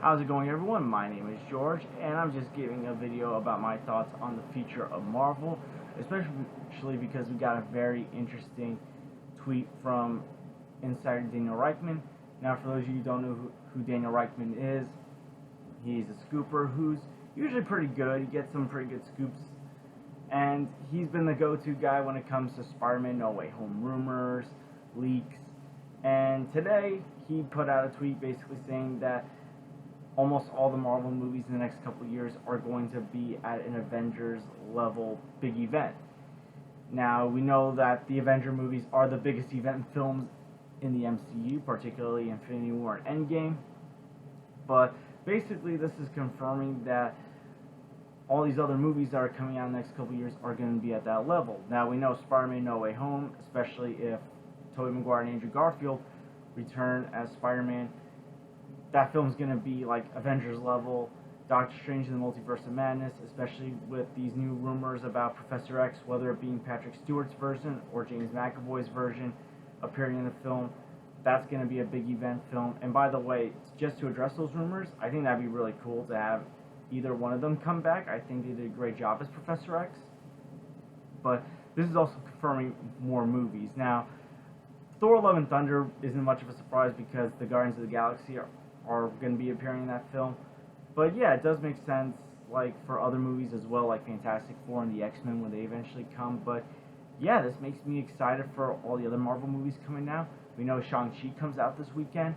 How's it going, everyone? My name is George, and I'm just giving a video about my thoughts on the future of Marvel, especially because we got a very interesting tweet from insider Daniel Reichman. Now, for those of you who don't know who Daniel Reichman is, he's a scooper who's usually pretty good. He gets some pretty good scoops, and he's been the go-to guy when it comes to Spider-Man No Way Home rumors, leaks, and today he put out a tweet basically saying that almost all the Marvel movies in the next couple of years are going to be at an Avengers level big event. Now, we know that the Avenger movies are the biggest event films in the MCU, particularly Infinity War and Endgame, but basically this is confirming that all these other movies that are coming out in the next couple of years are going to be at that level. Now, we know Spider-Man No Way Home, especially if Tobey Maguire and Andrew Garfield return as Spider-Man, that film's going to be like Avengers level. Doctor Strange in the Multiverse of Madness, especially with these new rumors about Professor X, whether it being Patrick Stewart's version or James McAvoy's version appearing in the film, that's going to be a big event film. And by the way, just to address those rumors, I think that'd be really cool to have either one of them come back. I think they did a great job as Professor X. But this is also confirming more movies. Now, Thor Love and Thunder isn't much of a surprise because the Guardians of the Galaxy are going to be appearing in that film. But yeah, it does make sense, like, for other movies as well, like Fantastic Four and the X-Men when they eventually come. But yeah, this makes me excited for all the other Marvel movies coming out. We know Shang-Chi comes out this weekend,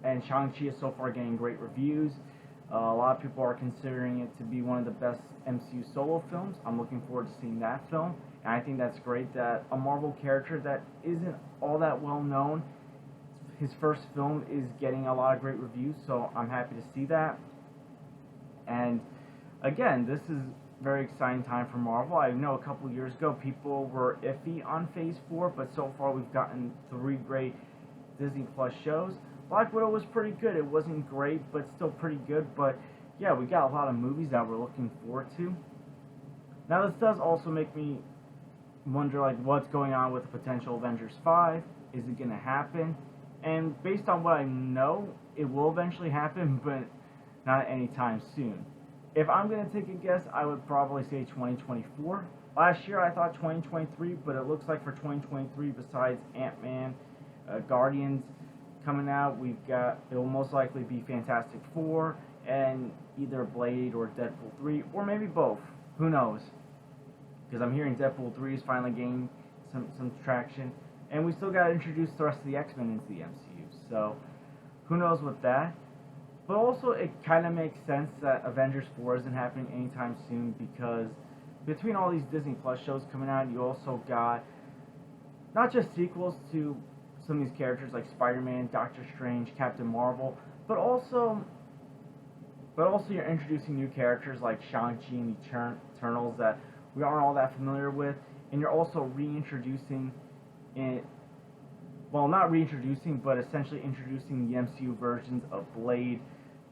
and Shang-Chi is so far getting great reviews. A lot of people are considering it to be one of the best MCU solo films. I'm looking forward to seeing that film, and I think that's great that a Marvel character that isn't all that well known, his first film is getting a lot of great reviews, so I'm happy to see that. And again, this is a very exciting time for Marvel. I know a couple years ago people were iffy on Phase 4, but so far we've gotten 3 great Disney Plus shows. Black Widow was pretty good. It wasn't great, but still pretty good. But yeah, we got a lot of movies that we're looking forward to. Now, this does also make me wonder, like, what's going on with the potential Avengers 5. Is it going to happen? And based on what I know, it will eventually happen, but not anytime soon. If I'm going to take a guess, I would probably say 2024. Last year I thought 2023, but it looks like for 2023, besides Ant-Man, Guardians coming out, it will most likely be Fantastic Four and either Blade or Deadpool 3, or maybe both. Who knows? Because I'm hearing Deadpool 3 is finally gaining some traction, and we still got to introduce the rest of the X-Men into the MCU, so who knows with that. But also, it kind of makes sense that Avengers 4 isn't happening anytime soon, because between all these Disney Plus shows coming out, you also got not just sequels to some of these characters like Spider-Man, Doctor Strange, Captain Marvel, but also you're introducing new characters like Shang-Chi and the Eternals that we aren't all that familiar with, and you're also reintroducing it. Well, not reintroducing, but essentially introducing the MCU versions of Blade,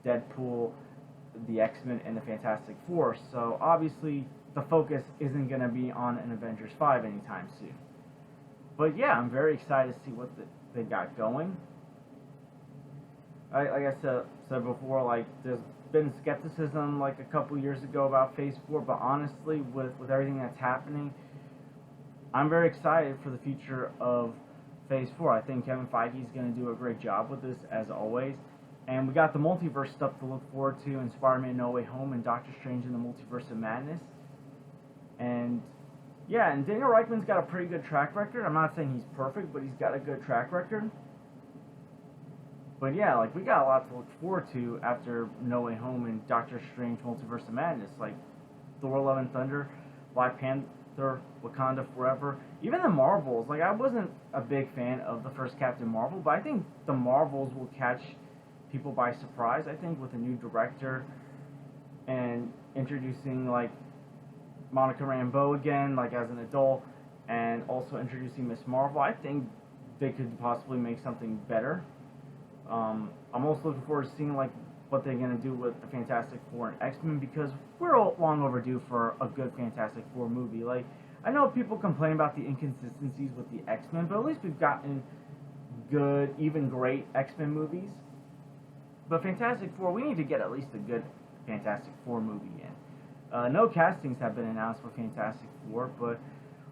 Deadpool, the X-Men, and the Fantastic Four. So obviously, the focus isn't going to be on an Avengers 5 anytime soon. But yeah, I'm very excited to see what they got going. Like I said before, like, there's been skepticism like a couple years ago about Phase 4, but honestly, with everything that's happening, I'm very excited for the future of Phase 4. I think Kevin Feige is going to do a great job with this, as always. And we got the multiverse stuff to look forward to in Spider-Man No Way Home and Doctor Strange in the Multiverse of Madness. And yeah, and Daniel Reichman's got a pretty good track record. I'm not saying he's perfect, but he's got a good track record. But yeah, like, we got a lot to look forward to after No Way Home and Doctor Strange Multiverse of Madness. Like Thor Love and Thunder, Black Panther, Wakanda Forever, even the Marvels. Like, I wasn't a big fan of the first Captain Marvel, but I think the Marvels will catch people by surprise, I think, with a new director and introducing, like, Monica Rambeau again, like, as an adult, and also introducing Miss Marvel. I think they could possibly make something better. I'm also looking forward to seeing, like, what they're going to do with the Fantastic Four and X-Men, because we're all long overdue for a good Fantastic Four movie. Like, I know people complain about the inconsistencies with the X-Men, but at least we've gotten good, even great X-Men movies. But Fantastic Four, we need to get at least a good Fantastic Four movie in. No castings have been announced for Fantastic Four, but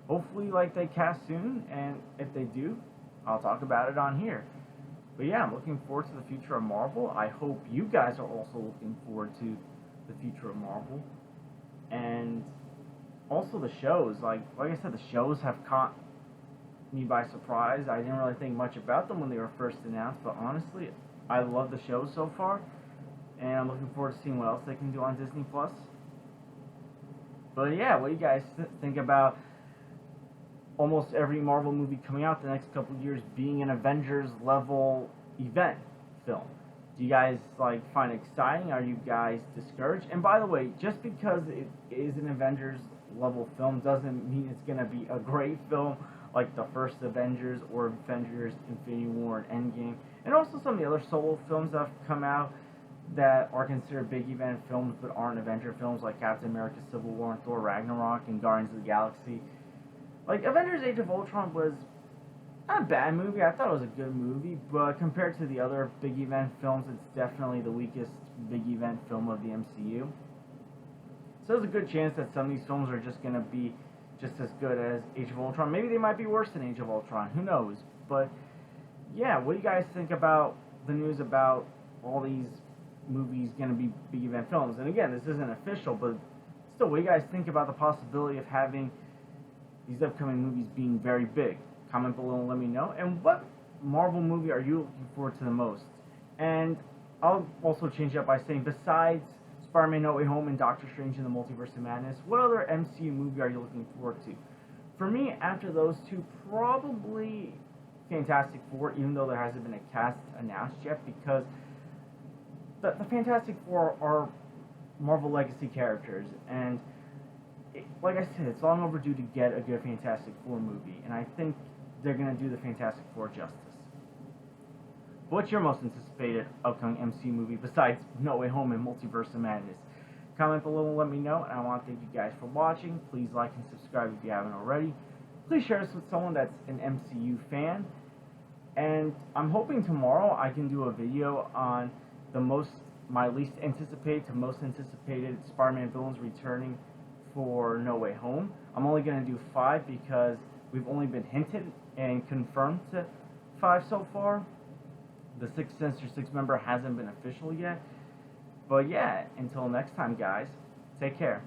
hopefully, like, they cast soon, and if they do, I'll talk about it on here. But yeah, I'm looking forward to the future of Marvel. I hope you guys are also looking forward to the future of Marvel. And also the shows, like I said, the shows have caught me by surprise. I didn't really think much about them when they were first announced, but honestly, I love the shows so far, and I'm looking forward to seeing what else they can do on Disney Plus. But yeah, what do you guys think about almost every Marvel movie coming out the next couple of years being an Avengers level event film? Do you guys find it exciting? Are you guys discouraged? And by the way, just because it is an Avengers level film doesn't mean it's gonna be a great film like the first Avengers or Avengers Infinity War and Endgame. And also some of the other solo films that have come out that are considered big event films but aren't Avenger films, like Captain America Civil War and Thor Ragnarok and Guardians of the Galaxy. Like, Avengers Age of Ultron was not a bad movie. I thought it was a good movie, but compared to the other big event films, it's definitely the weakest big event film of the MCU. So there's a good chance that some of these films are just going to be just as good as Age of Ultron. Maybe they might be worse than Age of Ultron. Who knows? But yeah, what do you guys think about the news about all these movies going to be big event films? And again, this isn't official, but still, what do you guys think about the possibility of having these upcoming movies being very big? Comment below and let me know. And what Marvel movie are you looking forward to the most? And I'll also change it up by saying, besides Spider-Man No Way Home and Doctor Strange in the Multiverse of Madness, what other MCU movie are you looking forward to? For me, after those two, probably Fantastic Four, even though there hasn't been a cast announced yet, because the Fantastic Four are Marvel Legacy characters, and like I said, it's long overdue to get a good Fantastic Four movie, and I think they're going to do the Fantastic Four justice. What's your most anticipated upcoming MCU movie besides No Way Home and Multiverse of Madness? Comment below and let me know, and I want to thank you guys for watching. Please like and subscribe if you haven't already. Please share this with someone that's an MCU fan, and I'm hoping tomorrow I can do a video on my least anticipated to most anticipated Spider-Man villains returning for No Way Home. I'm only going to do 5 because we've only been hinted and confirmed to 5 so far. The Sixth Sinister Six member hasn't been official yet. But yeah, until next time, guys, take care.